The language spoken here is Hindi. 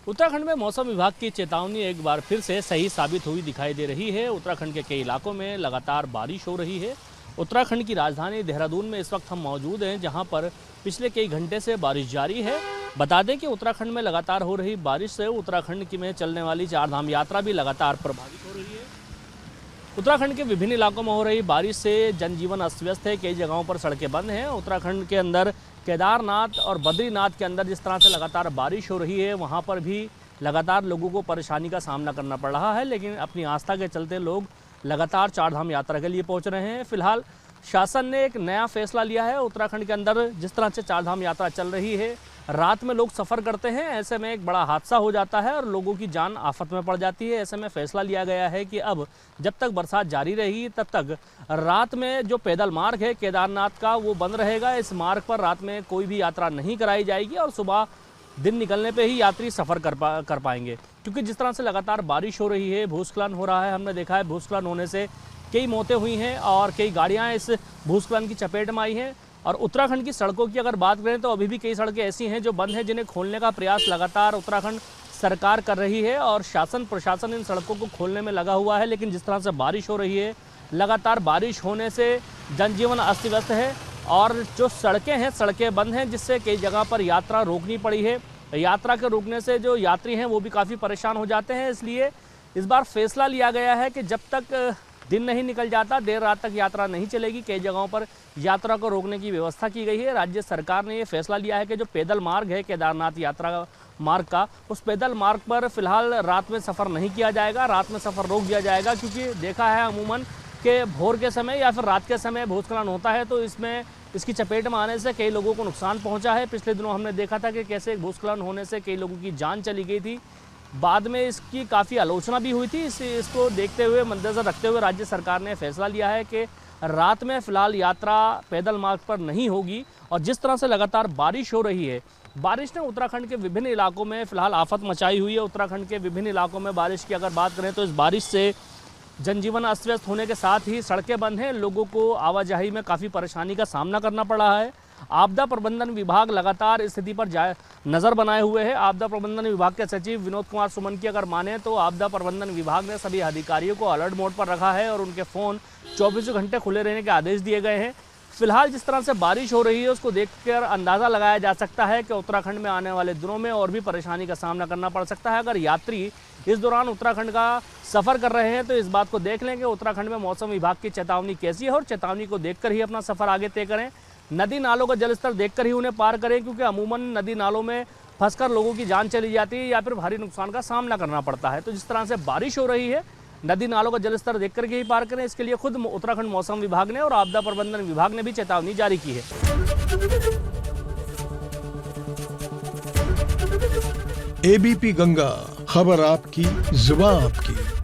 उत्तराखंड में मौसम विभाग की चेतावनी एक बार फिर से सही साबित हुई दिखाई दे रही है। उत्तराखंड के कई इलाकों में लगातार बारिश हो रही है। उत्तराखंड की राजधानी देहरादून में इस वक्त हम मौजूद हैं, जहां पर पिछले कई घंटे से बारिश जारी है। बता दें कि उत्तराखंड में लगातार हो रही बारिश से उत्तराखंड की में चलने वाली चारधाम यात्रा भी लगातार प्रभावित हो रही है। उत्तराखंड के विभिन्न इलाकों में हो रही बारिश से जनजीवन अस्त व्यस्त है। कई जगहों पर सड़कें बंद हैं। उत्तराखंड के अंदर केदारनाथ और बद्रीनाथ के अंदर जिस तरह से लगातार बारिश हो रही है, वहाँ पर भी लगातार लोगों को परेशानी का सामना करना पड़ रहा है। लेकिन अपनी आस्था के चलते लोग लगातार चारधाम यात्रा के लिए पहुँच रहे हैं। फिलहाल शासन ने एक नया फैसला लिया है। उत्तराखंड के अंदर जिस तरह से चारधाम यात्रा चल रही है, रात में लोग सफ़र करते हैं, ऐसे में एक बड़ा हादसा हो जाता है और लोगों की जान आफत में पड़ जाती है। ऐसे में फैसला लिया गया है कि अब जब तक बरसात जारी रहेगी तब तक रात में जो पैदल मार्ग है केदारनाथ का, वो बंद रहेगा। इस मार्ग पर रात में कोई भी यात्रा नहीं कराई जाएगी और सुबह दिन निकलने पे ही यात्री सफ़र कर पाएंगे। क्योंकि जिस तरह से लगातार बारिश हो रही है, भूस्खलन हो रहा है, हमने देखा है भूस्खलन होने से कई मौतें हुई हैं और कई गाड़ियाँ इस भूस्खलन की चपेट में आई हैं। और उत्तराखंड की सड़कों की अगर बात करें तो अभी भी कई सड़कें ऐसी हैं जो बंद हैं, जिन्हें खोलने का प्रयास लगातार उत्तराखंड सरकार कर रही है और शासन प्रशासन इन सड़कों को खोलने में लगा हुआ है। लेकिन जिस तरह से बारिश हो रही है, लगातार बारिश होने से जनजीवन अस्त व्यस्त है और जो सड़कें हैं सड़कें बंद हैं, जिससे कई जगह पर यात्रा रोकनी पड़ी है। यात्रा के रुकने से जो यात्री हैं वो भी काफ़ी परेशान हो जाते हैं। इसलिए इस बार फैसला लिया गया है कि जब तक दिन नहीं निकल जाता, देर रात तक यात्रा नहीं चलेगी। कई जगहों पर यात्रा को रोकने की व्यवस्था की गई है। राज्य सरकार ने ये फैसला लिया है कि जो पैदल मार्ग है केदारनाथ यात्रा मार्ग का, उस पैदल मार्ग पर फिलहाल रात में सफ़र नहीं किया जाएगा, रात में सफ़र रोक दिया जाएगा। क्योंकि देखा है अमूमन कि भोर के समय या फिर रात के समय भूस्खलन होता है तो इसकी चपेट में आने से कई लोगों को नुकसान पहुँचा है। पिछले दिनों हमने देखा था कि कैसे भूस्खलन होने से कई लोगों की जान चली गई थी। बाद में इसकी काफ़ी आलोचना भी हुई थी। इसको देखते हुए, मद्देनजर रखते हुए राज्य सरकार ने फैसला लिया है कि रात में फ़िलहाल यात्रा पैदल मार्ग पर नहीं होगी। और जिस तरह से लगातार बारिश हो रही है, बारिश ने उत्तराखंड के विभिन्न इलाकों में फ़िलहाल आफत मचाई हुई है। उत्तराखंड के विभिन्न इलाकों में बारिश की अगर बात करें तो इस बारिश से जनजीवन अस्त व्यस्त होने के साथ ही सड़कें बंद हैं। लोगों को आवाजाही में काफ़ी परेशानी का सामना करना पड़ रहा है। आपदा प्रबंधन विभाग लगातार स्थिति पर नज़र बनाए हुए है। आपदा प्रबंधन विभाग के सचिव विनोद कुमार सुमन की अगर माने तो आपदा प्रबंधन विभाग ने सभी अधिकारियों को अलर्ट मोड पर रखा है और उनके फ़ोन 24 घंटे खुले रहने के आदेश दिए गए हैं। फिलहाल जिस तरह से बारिश हो रही है उसको देखकर अंदाज़ा लगाया जा सकता है कि उत्तराखंड में आने वाले दिनों में और भी परेशानी का सामना करना पड़ सकता है। अगर यात्री इस दौरान उत्तराखंड का सफ़र कर रहे हैं तो इस बात को देख लें कि उत्तराखंड में मौसम विभाग की चेतावनी कैसी है और चेतावनी को देखकर ही अपना सफ़र आगे तय करें। नदी नालों का जलस्तर देखकर ही उन्हें पार करें, क्योंकि अमूमन नदी नालों में फंसकर लोगों की जान चली जाती है या फिर भारी नुकसान का सामना करना पड़ता है। तो जिस तरह से बारिश हो रही है, नदी नालों का जलस्तर देख कर के ही पार करें। इसके लिए खुद उत्तराखंड मौसम विभाग ने और आपदा प्रबंधन विभाग ने भी चेतावनी जारी की है। एबीपी गंगा, खबर आपकी, जुबान आपकी।